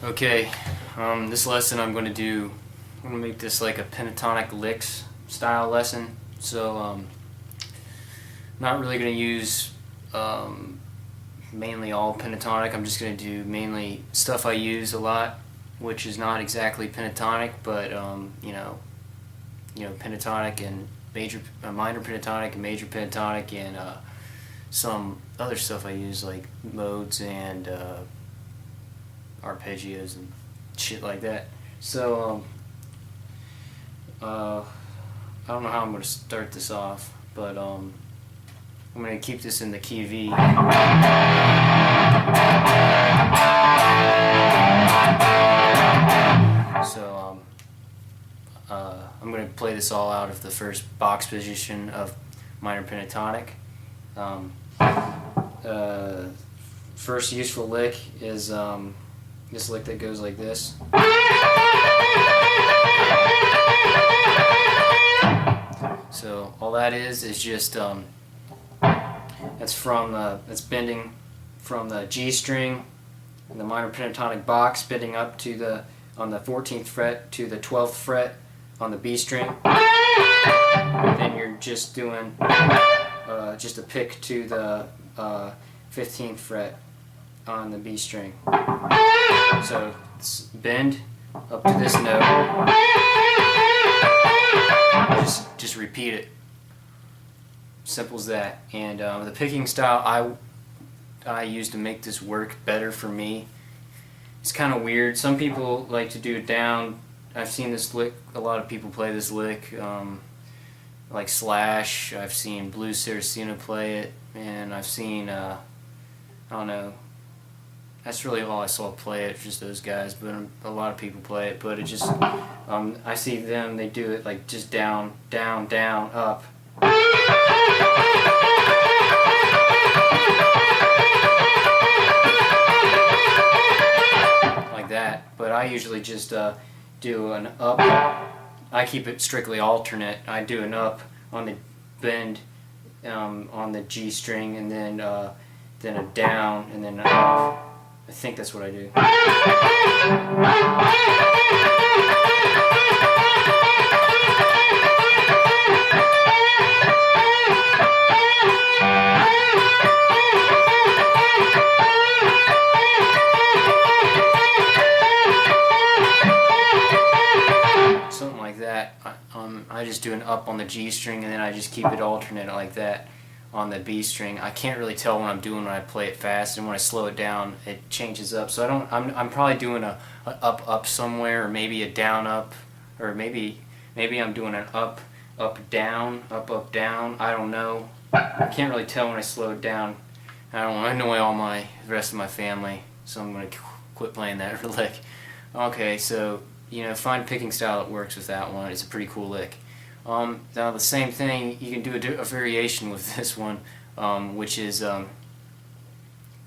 Okay, this lesson I'm going to make this like a pentatonic licks style lesson. So, not really going to use mainly all pentatonic. I'm just going to do mainly stuff I use a lot, which is not exactly pentatonic, but pentatonic and minor pentatonic and major pentatonic, and some other stuff I use like modes and arpeggios and shit like that. So I don't know how I'm going to start this off, but I'm going to keep this in the key of E. So I'm going to play this all out of the first box position of minor pentatonic. First useful lick is this lick that goes like this. So all that is just that's bending from the G string in the minor pentatonic box, bending up to on the 14th fret to the 12th fret on the B string. Then you're just doing just a pick to the 15th fret on the B string. So it's bend up to this note. Just repeat it. Simple as that. And the picking style I use to make this work better for me, it's kind of weird. Some people like to do it down. I've seen this lick. A lot of people play this lick. Like Slash. I've seen Blue Saraceno play it, and I've seen I don't know. That's really all I saw play it, just those guys, but a lot of people play it, but it just, I see them, they do it like just down, down, down, up. Like that, but I usually just do an up. I keep it strictly alternate. I do an up on the bend on the G string, and then a down, and then an up. I think that's what I do. Something like that. I just do an up on the G string, and then I just keep it alternate like that on the B string. I can't really tell what I'm doing when I play it fast, and when I slow it down it changes up. So I'm probably doing a up somewhere, or maybe a down up, or maybe I'm doing an up down, up down. I don't know. I can't really tell when I slow it down. I don't want to annoy the rest of my family, so I'm going to quit playing that lick. Okay, so find a picking style that works with that one. It's a pretty cool lick. Now the same thing, you can do a variation with this one, which is kind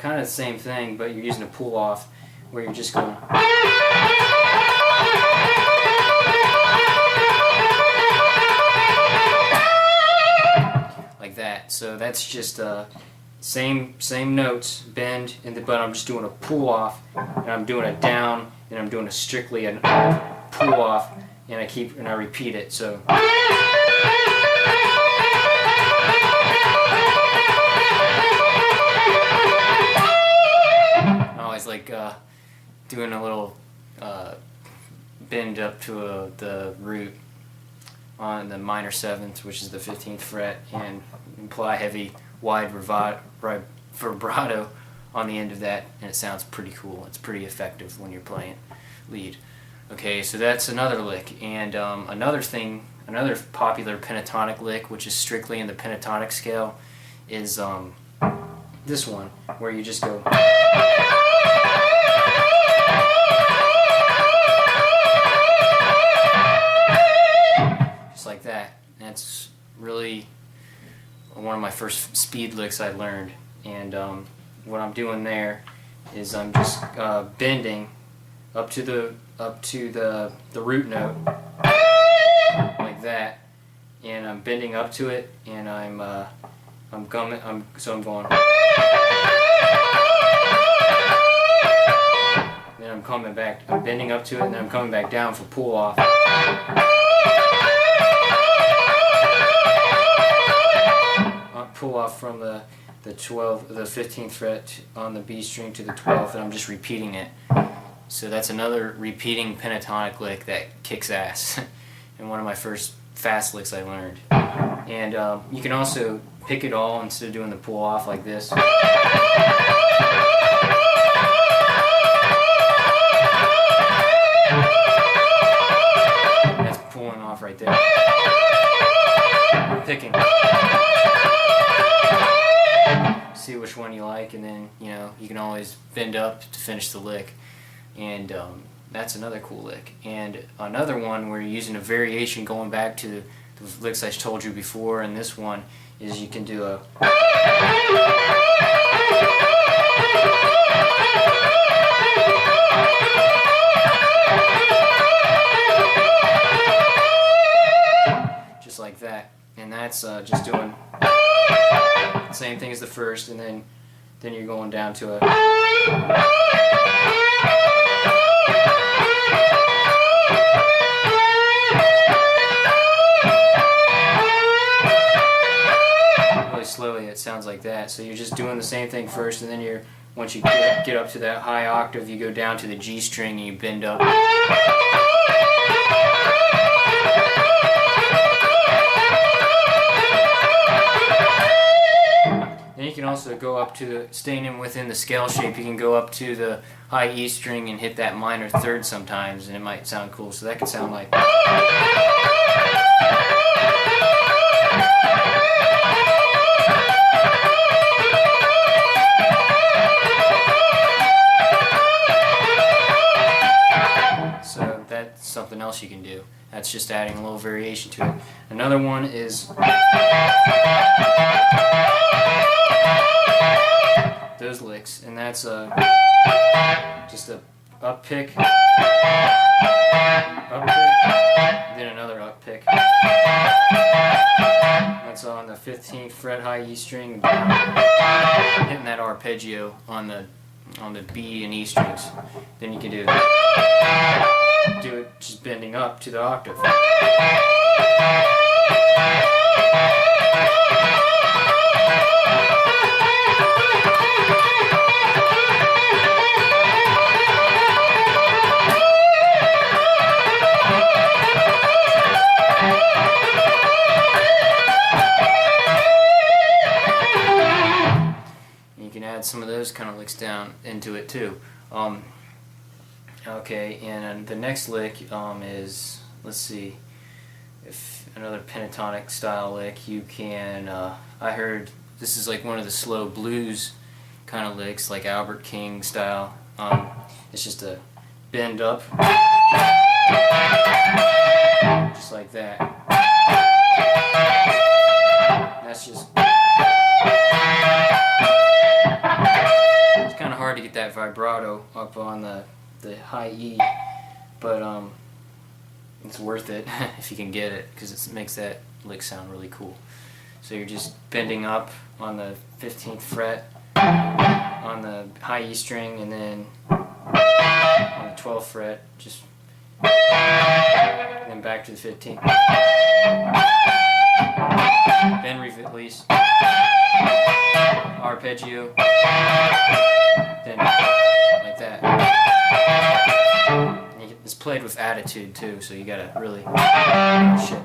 of the same thing, but you're using a pull off, where you're just going like that. So that's just same notes, bend, but I'm just doing a pull off, and I'm doing a down, and I'm doing strictly an up, pull off, and I repeat it. So I always like doing a little bend up to the root on the minor 7th, which is the 15th fret, and apply heavy, wide vibrato on the end of that, and it sounds pretty cool. It's pretty effective when you're playing lead. Okay, so that's another lick, and another popular pentatonic lick, which is strictly in the pentatonic scale, is this one, where you just go just like that. That's really one of my first speed licks I learned, and what I'm doing there is I'm just bending up to the root note like that, and I'm bending up to it, and I'm going. Then I'm coming back. back, I'm bending up to it, and then I'm coming back down for pull off. Pull off from the 15th fret on the B string to the 12th, and I'm just repeating it. So that's another repeating pentatonic lick that kicks ass, and one of my first fast licks I learned. And you can also pick it all instead of doing the pull off like this. That's pulling off right there. Picking. See which one you like, and then you can always bend up to finish the lick. And that's another cool lick. And another one where you're using a variation going back to the licks I told you before, and this one is you can do a just like that, and that's just doing the same thing as the first, and then you're going down to a really slowly. It sounds like that. So you're just doing the same thing first, and then once you get up to that high octave, you go down to the G string and you bend up. Then you can also go up to staying within the scale shape. You can go up to the high E string and hit that minor third sometimes, and it might sound cool. So that could sound like. So that's something else you can do. That's just adding a little variation to it. Another one is those licks, and that's just a up pick, then another up pick. That's on the 15th fret high E string, hitting that arpeggio on the B and E strings. Then you can do it just bending up to the octave. Some of those kind of licks down into it too. Okay, and the next lick is, let's see, if another pentatonic style lick. You can, I heard this is like one of the slow blues kind of licks, like Albert King style. It's just a bend up, just like that. That's just. It's kind of hard to get that vibrato up on the high E, but it's worth it if you can get it, because it makes that lick sound really cool. So you're just bending up on the 15th fret on the high E string, and then on the 12th fret, just then back to the 15th. Then release, arpeggio, then like that. And it's played with attitude too, so you gotta really shit.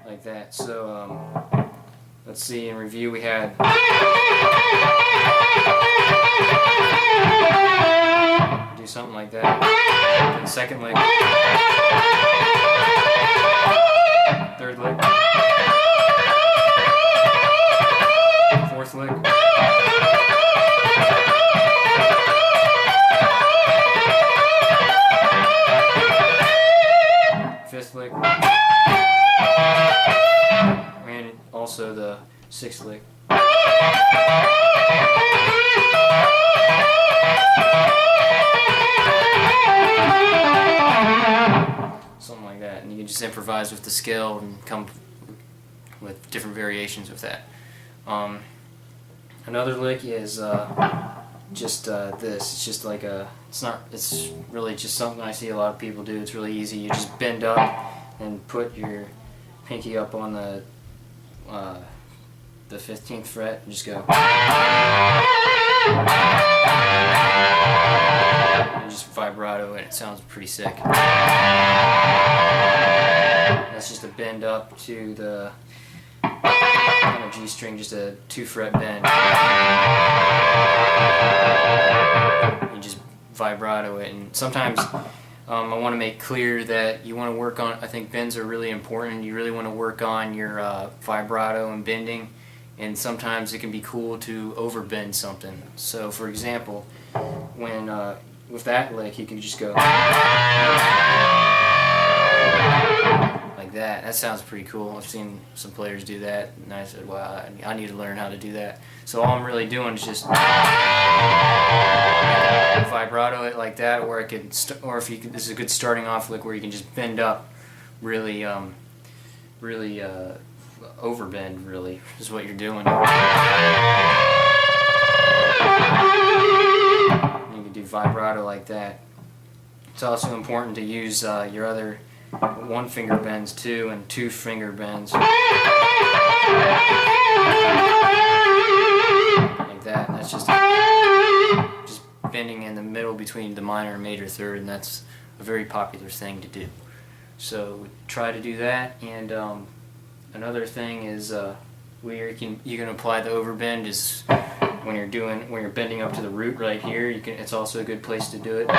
Like that. So let's see, in review we had do something like that. Then second lick, third lick, fourth lick, fifth lick, and also the sixth lick. Something like that, and you can just improvise with the scale and come with different variations with that. Another lick is just this. It's just like a. It's really just something I see a lot of people do. It's really easy. You just bend up and put your pinky up on the 15th fret and just go. And just vibrato, and it sounds pretty sick. That's just a bend up to the on a G string, just a 2-fret bend. You just vibrato it, and sometimes I want to make clear that you want to work on. I think bends are really important. You really want to work on your vibrato and bending, and sometimes it can be cool to overbend something. So, for example, when with that lick, you can just go like that. That sounds pretty cool. I've seen some players do that, and I said, "Wow, I need to learn how to do that." So all I'm really doing is just vibrato it like that, or I could, or if you could, this is a good starting off lick where you can just bend up, really, really overbend. Really, is what you're doing. You can do vibrato like that. It's also important to use your other 1-finger bends too, and 2-finger bends like that. That's just bending in the middle between the minor and major third, and that's a very popular thing to do. So try to do that. And another thing is where you can apply the overbend is when you're bending up to the root right here. It's also a good place to do it.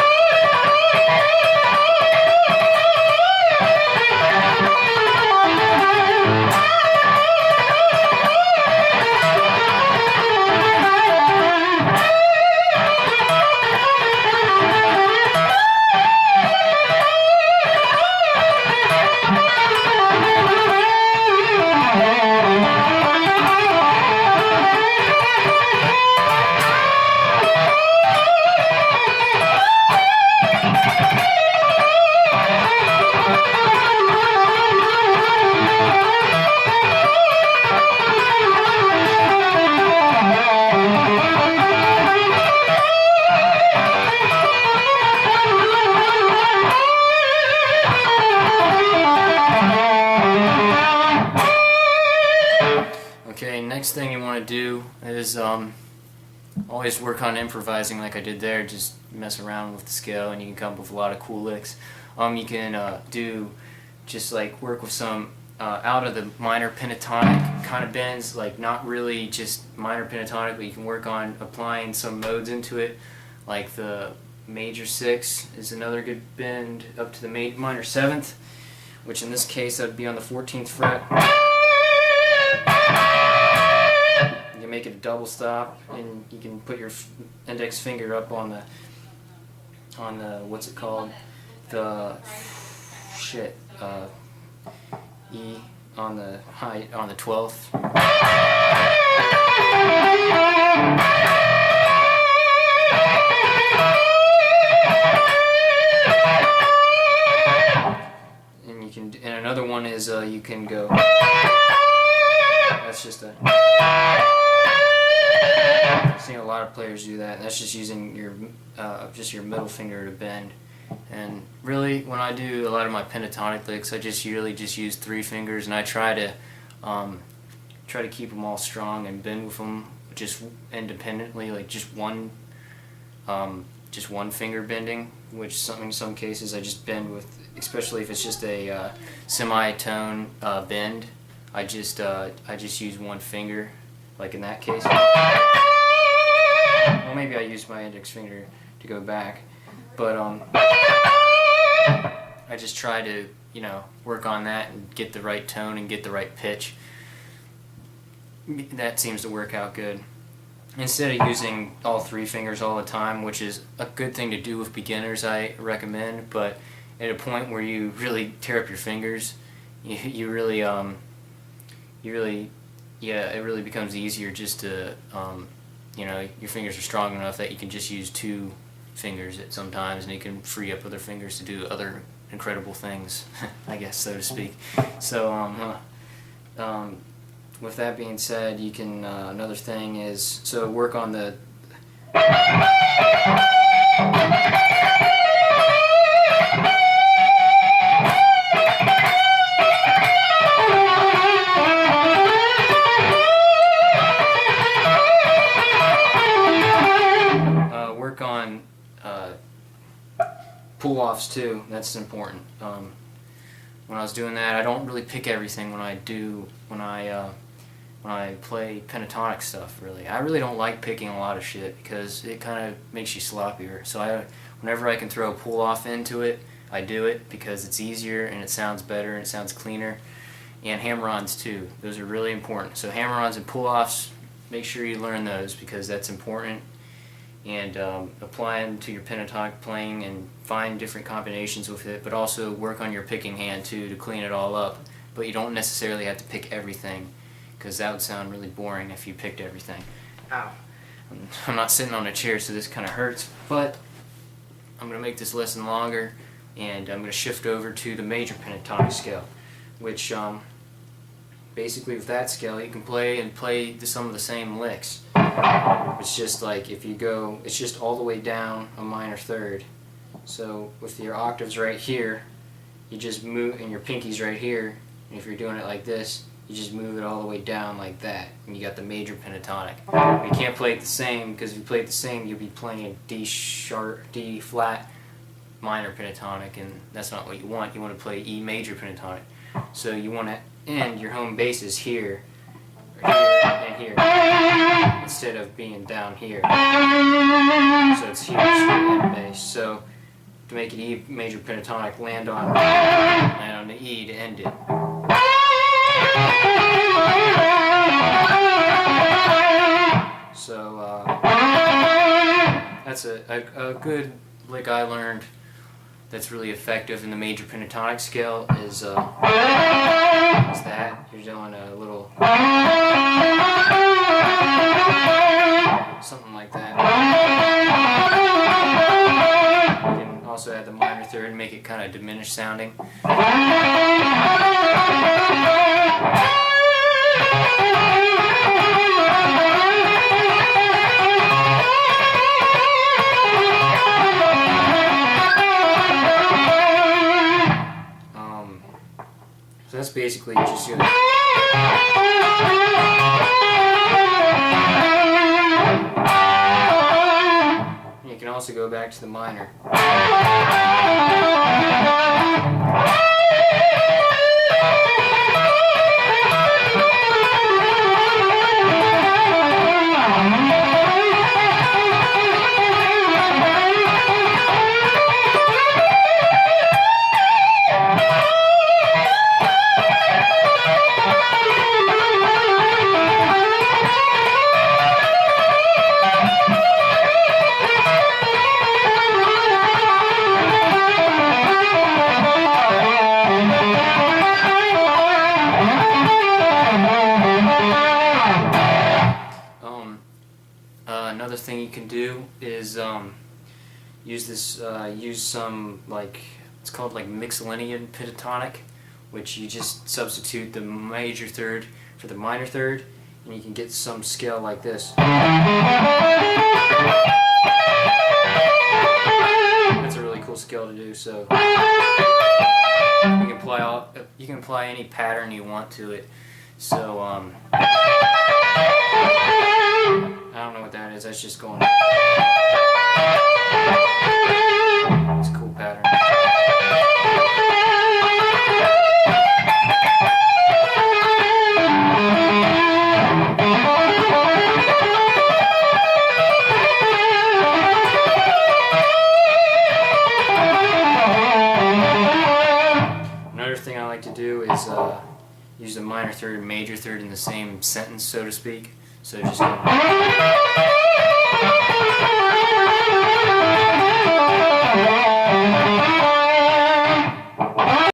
Okay, next thing you want to do is always work on improvising like I did there. Just mess around with the scale and you can come up with a lot of cool licks. You can do just like work with some out of the minor pentatonic kind of bends, like not really just minor pentatonic, but you can work on applying some modes into it, like the major 6 is another good bend up to the minor 7th, which in this case that would be on the 14th fret. You can make it a double stop, and you can put your index finger up on the what's it called, the E on the 12th. And another one is you can go. That's just I've seen a lot of players do that. That's just using your middle finger to bend. And really, when I do a lot of my pentatonic licks, I just really just use 3 fingers, and I try to keep them all strong and bend with them just independently, like just one finger bending. Which in some cases I just bend with, especially if it's just a semitone bend. I just use 1 finger, like in that case. Well, maybe I use my index finger to go back, but I just try to work on that and get the right tone and get the right pitch. That seems to work out good. Instead of using all 3 fingers all the time, which is a good thing to do with beginners, I recommend, but at a point where you really tear up your fingers, it really becomes easier just to, your fingers are strong enough that you can just use 2 fingers at sometimes, and you can free up other fingers to do other incredible things, I guess, so to speak. So, with that being said, you can another thing is work on the work on pull-offs too. That's important. When I was doing that, I don't really pick everything when I play pentatonic stuff. I really don't like picking a lot of shit because it kind of makes you sloppier. So whenever I can throw a pull-off into it, I do it because it's easier and it sounds better and it sounds cleaner. And hammer-ons too. Those are really important. So hammer-ons and pull-offs, make sure you learn those because that's important. And apply them to your pentatonic playing and find different combinations with it, but also work on your picking hand too to clean it all up. But you don't necessarily have to pick everything because that would sound really boring if you picked everything. Ow. I'm not sitting on a chair, so this kind of hurts, but I'm going to make this lesson longer and I'm going to shift over to the major pentatonic scale, which basically with that scale you can play some of the same licks. It's just like if you go, it's just all the way down a minor third. So with your octaves right here, you just move, and your pinky's right here, and if you're doing it like this, you just move it all the way down like that, and you got the major pentatonic. But you can't play it the same, because if you play it the same, you'll be playing a D flat minor pentatonic, and that's not what you want. You want to play E major pentatonic. So you want to end your home bases here, or here, and here, instead of being down here. So it's here, it's the end bass. So to make it E major pentatonic, land on the E to end it. So that's a good lick I learned that's really effective in the major pentatonic scale is that you're doing a little something like that. You can also add the minor third and make it kind of diminished sounding. So that's basically just your. You can also go back to the minor. Another thing you can do is use some it's called like mixolydian pentatonic, which you just substitute the major third for the minor third, and you can get some scale like this. That's a really cool scale to do. So you can apply any pattern you want to it. So I don't know what that is. That's just going. It's a cool pattern. Another thing I like to do is use the minor third and major third in the same sentence, so to speak. So just go.